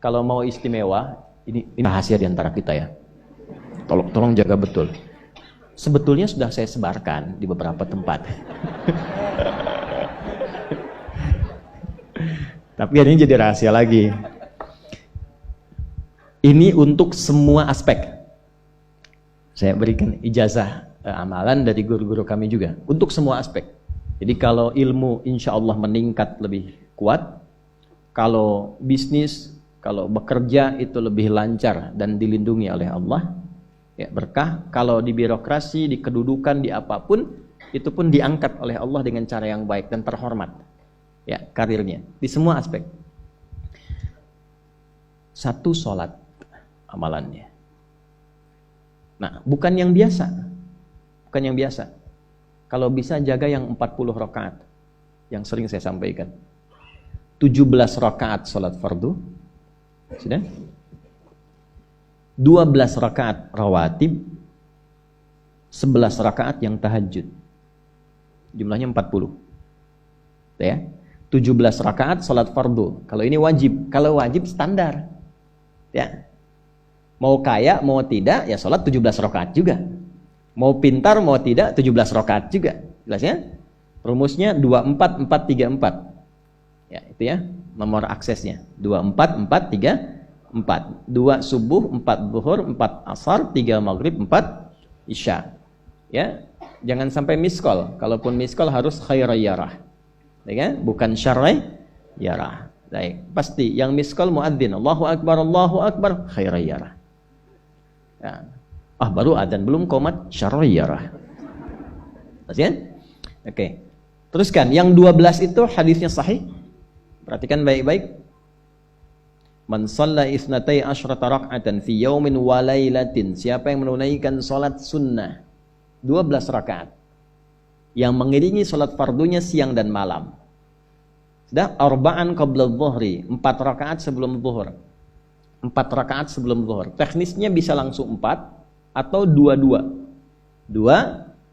kalau mau istimewa, ini rahasia di antara kita ya. Tolong jaga betul. Sebetulnya sudah saya sebarkan di beberapa tempat. Tapi ini jadi rahasia lagi. Ini untuk semua aspek. Saya berikan ijazah amalan dari guru-guru kami juga. Untuk semua aspek. Jadi kalau ilmu insya Allah meningkat lebih kuat. Kalau bisnis, kalau bekerja itu lebih lancar dan dilindungi oleh Allah. Ya, berkah. Kalau di birokrasi, di kedudukan, di apapun, itu pun diangkat oleh Allah dengan cara yang baik dan terhormat. Ya, karirnya. Di semua aspek. Satu sholat amalannya. Nah, bukan yang biasa. Bukan yang biasa. Kalau bisa jaga yang 40 rakaat. Yang sering saya sampaikan. 17 rakaat sholat fardu. Sudah? 12 rakaat rawatib. 11 rakaat yang tahajud. Jumlahnya 40. Ya. 17 rakaat sholat fardu. Kalau ini wajib. Kalau wajib standar. Ya. Mau kaya, mau tidak, ya sholat 17 rakaat juga. Mau pintar, mau tidak, 17 rakaat juga. Jelas ya? Rumusnya 24434. Ya, itu ya. Nomor aksesnya. 24434. 2 subuh, 4 zuhur, 4 asar, 3 maghrib, 4 isya. Ya. Jangan sampai miskol. Kalaupun miskol harus khairayyarah. Ya kan? Bukan syarrayyarah. Baik, pasti yang miskol muadzin. Allahu akbar, khairayyarah. Ya. Baru adzan belum qomat syarrayyarah. Pasti kan? Oke. Teruskan, yang 12 itu hadisnya sahih. Perhatikan baik-baik. Man shalla isnatai asyrata rak'atan fi yaumin wa lailatin. Siapa yang menunaikan salat sunnah 12 rakaat yang mengiringi salat fardunya siang dan malam. Sudah, arba'an qabla dhuhri, 4 rakaat sebelum zuhur. 4 rakaat sebelum zuhur. Teknisnya bisa langsung 4 atau 2-2. 2,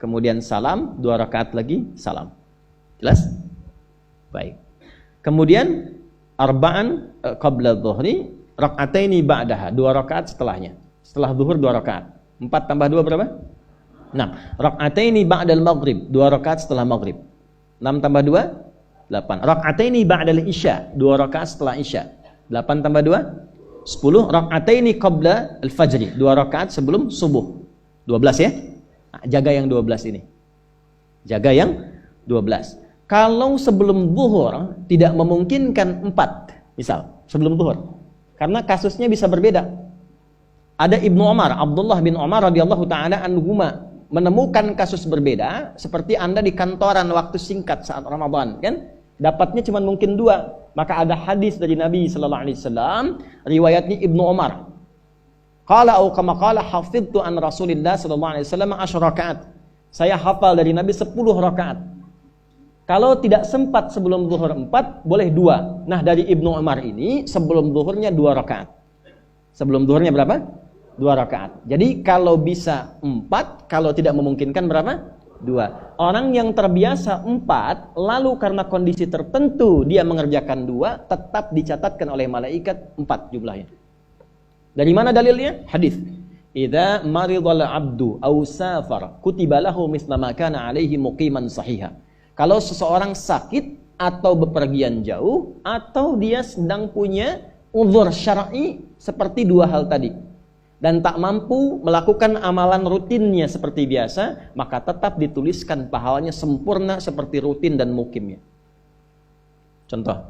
kemudian salam, 2 rakaat lagi, salam. Jelas? Baik. Kemudian arba'an qabla dhuhri, rak'ataini ba'daha, 2 rakaat setelahnya. Setelah zuhur 2 rakaat. 4 tambah 2 berapa? 6. Rak'ataini ba'dal maghrib, 2 rakaat setelah maghrib. 6 tambah 2? 8. Rak'ataini ba'dal isya, 2 rakaat setelah isya. 8 tambah 2? 10. Rak'ataini qabla al-fajri, 2 rakaat sebelum subuh. 12 ya? Nah, jaga yang 12 ini. Jaga yang 12. Kalau sebelum zuhur tidak memungkinkan 4, misal sebelum zuhur. Karena kasusnya bisa berbeda. Ada Ibnu Umar, Abdullah bin Umar radhiyallahu taala anhuma menemukan kasus berbeda, seperti Anda di kantoran waktu singkat saat Ramadan, kan? Dapatnya cuma mungkin 2. Maka ada hadis dari Nabi sallallahu alaihi wasallam, riwayatnya Ibnu Umar. Qala au kama qala hafidtu an Rasulillah sallallahu alaihi wasallam 10 rakaat. Saya hafal dari Nabi 10 rakaat. Kalau tidak sempat sebelum zuhur 4, boleh 2. Nah, dari Ibnu Umar ini sebelum zuhurnya 2 rakaat. Sebelum zuhurnya berapa? 2 rakaat. Jadi kalau bisa 4, kalau tidak memungkinkan berapa? 2. Orang yang terbiasa 4, lalu karena kondisi tertentu dia mengerjakan 2, tetap dicatatkan oleh malaikat 4 jumlahnya. Dari mana dalilnya? Hadis. Idza maridal abdu aw safar kutiba lahu mithla ma kana alaihi muqiman sahiha. Kalau seseorang sakit atau bepergian jauh atau dia sedang punya uzur syar'i seperti 2 hal tadi dan tak mampu melakukan amalan rutinnya seperti biasa, maka tetap dituliskan pahalanya sempurna seperti rutin dan mukimnya. Contoh,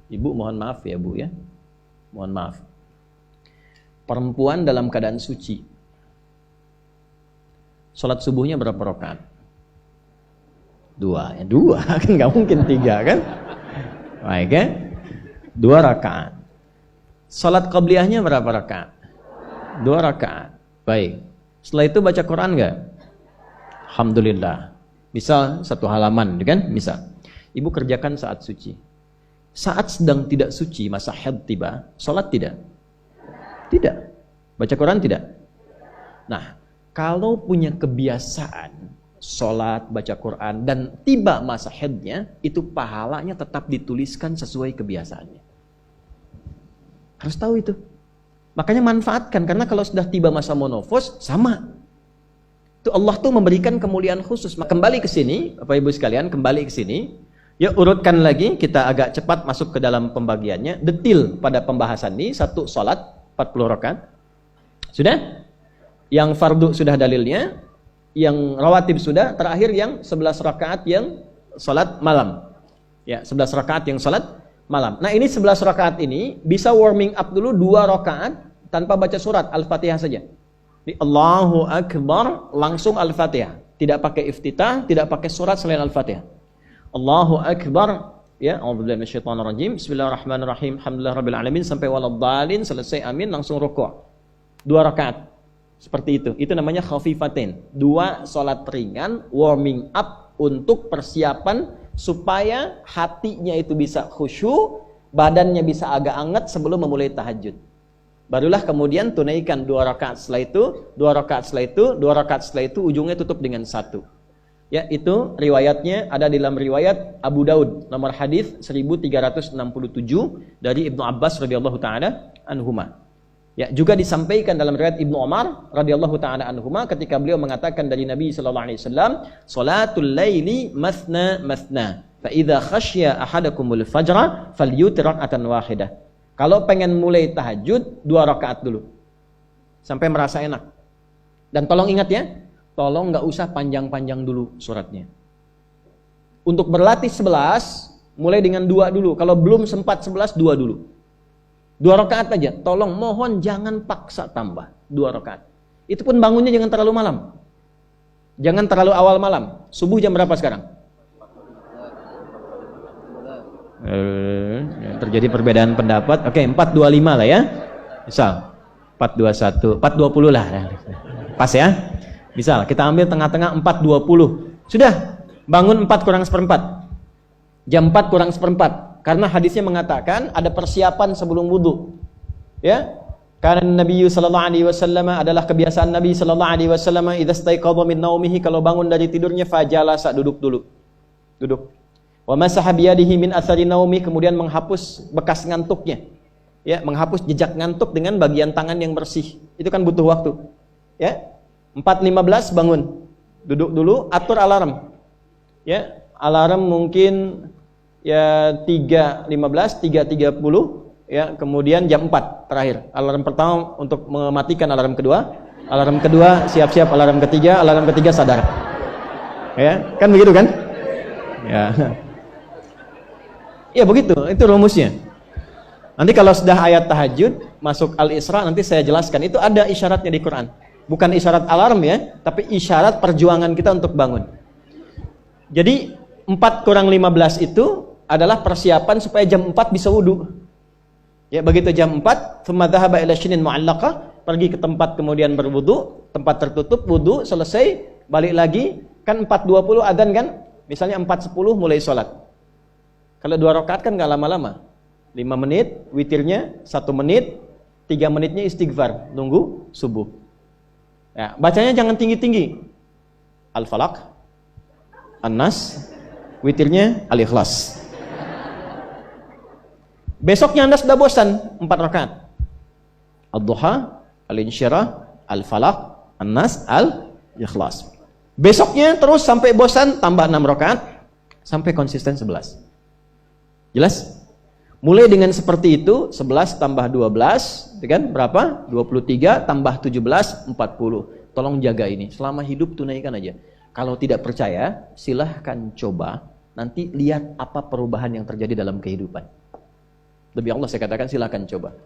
Ibu mohon maaf ya Bu ya, mohon maaf. Perempuan dalam keadaan suci, sholat subuhnya berapa rakaat? 2, ya 2 kan nggak mungkin 3 kan? Baik kan? 2 rakaat. Sholat qabliyahnya berapa rakaat? 2 rakaat. Baik. Setelah itu baca Quran nggak? Alhamdulillah. Misal 1 halaman, kan? Misal. Ibu kerjakan saat suci. Saat sedang tidak suci, masa haid tiba, sholat tidak? Tidak. Baca Quran tidak? Nah, kalau punya kebiasaan sholat, baca Quran, dan tiba masa haidnya, itu pahalanya tetap dituliskan sesuai kebiasaannya. Harus tahu itu. Makanya manfaatkan, karena kalau sudah tiba masa monofos, sama. Itu Allah tuh memberikan kemuliaan khusus. Kembali ke sini, Bapak Ibu sekalian, kembali ke sini. Ya, urutkan lagi, kita agak cepat masuk ke dalam pembagiannya. Detil pada pembahasan ini, satu salat 40 rakaat. Sudah? Yang fardu sudah dalilnya, yang rawatib sudah, terakhir yang 11 rakaat yang salat malam. Ya, 11 rakaat yang salat malam. Nah, ini 11 rakaat ini bisa warming up dulu 2 rakaat tanpa baca surat, Al-Fatihah saja. Di Allahu Akbar langsung Al-Fatihah, tidak pakai iftitah, tidak pakai surat selain Al-Fatihah. Allahu Akbar, ya, a'udzubillahi minasyaitonirrajim, bismillahirrahmanirrahim, alhamdulillahirabbil alamin sampai waladhdallin, selesai amin, langsung rukuk. 2 rakaat. Seperti itu. Itu namanya khafifatain. 2 salat ringan warming up untuk persiapan supaya hatinya itu bisa khusyuk, badannya bisa agak anget sebelum memulai tahajud. Barulah kemudian tunaikan 2 rakaat setelah itu, 2 rakaat setelah itu, 2 rakaat setelah itu, ujungnya tutup dengan 1. Ya, itu riwayatnya ada dalam riwayat Abu Daud, nomor hadis 1367 dari Ibnu Abbas radhiyallahu taala anhuma. Ya, juga disampaikan dalam riwayat Ibnu Umar radhiyallahu taala anhuma ketika beliau mengatakan dari Nabi sallallahu alaihi wasallam, "Shalatul laili mathna mathna, fa idza khasya ahadakumul fajra falyutir rak'atan wahidah." Kalau pengen mulai tahajud, 2 rakaat dulu. Sampai merasa enak. Dan tolong ingat ya, tolong nggak usah panjang-panjang dulu suratnya. Untuk berlatih 11, mulai dengan 2 dulu. Kalau belum sempat 11, 2 dulu. 2 rakaat aja. Tolong, mohon jangan paksa tambah 2 rakaat. Itu pun bangunnya jangan terlalu malam. Jangan terlalu awal malam. Subuh jam berapa sekarang? Terjadi perbedaan pendapat. Oke, 4.25 lah ya. Misal 4.21, 4.20 lah. Pas ya. Misal kita ambil tengah-tengah 4.20. Sudah, bangun 4 kurang seperempat. Jam 4 kurang seperempat. Karena hadisnya mengatakan ada persiapan sebelum wudu. Ya. Karena Nabi sallallahu alaihi wasallam adalah kebiasaan Nabi sallallahu alaihi wasallam idza staiqadha min naumihi, kalau bangun dari tidurnya fajalasa, duduk dulu. Duduk. Wa masaha biyadihi min athari naumi, kemudian menghapus bekas ngantuknya. Ya, menghapus jejak ngantuk dengan bagian tangan yang bersih. Itu kan butuh waktu. Ya. 4.15 bangun. Duduk dulu, atur alarm. Ya, alarm mungkin ya 3.15, 3.30, ya, kemudian jam 4 terakhir. Alarm pertama untuk mematikan alarm kedua. Alarm kedua siap-siap, alarm ketiga sadar. Ya, kan begitu kan? Ya. Ya begitu, itu rumusnya. Nanti kalau sudah ayat tahajud, masuk Al-Isra, nanti saya jelaskan. Itu ada isyaratnya di Quran. Bukan isyarat alarm ya, tapi isyarat perjuangan kita untuk bangun. Jadi 4 kurang 15 itu adalah persiapan supaya jam 4 bisa wudu. Ya, begitu jam 4, thumma dhahaba ila shinin mu'allaqah, pergi ke tempat kemudian berwudu, tempat tertutup, wudu, selesai, balik lagi, kan 4.20 adzan kan? Misalnya 4.10 mulai sholat. Kalau 2 rakaat kan nggak lama-lama. 5 menit, witirnya 1 menit, 3 menitnya istighfar, nunggu subuh. Ya, bacanya jangan tinggi-tinggi. Al-Falaq, An-Nas, witirnya Al-Ikhlas. Besoknya Anda sudah bosan 4 rakaat. Ad-Duha, Al-Insyirah, Al-Falaq, An-Nas, Al-Ikhlas. Besoknya terus sampai bosan, tambah 6 rakaat, sampai konsisten 11. Jelas? Mulai dengan seperti itu, 11 tambah 12, kan? Berapa? 23 tambah 17, 40. Tolong jaga ini. Selama hidup tunaikan aja. Kalau tidak percaya, silahkan coba. Nanti lihat apa perubahan yang terjadi dalam kehidupan. Demi Allah saya katakan silahkan coba.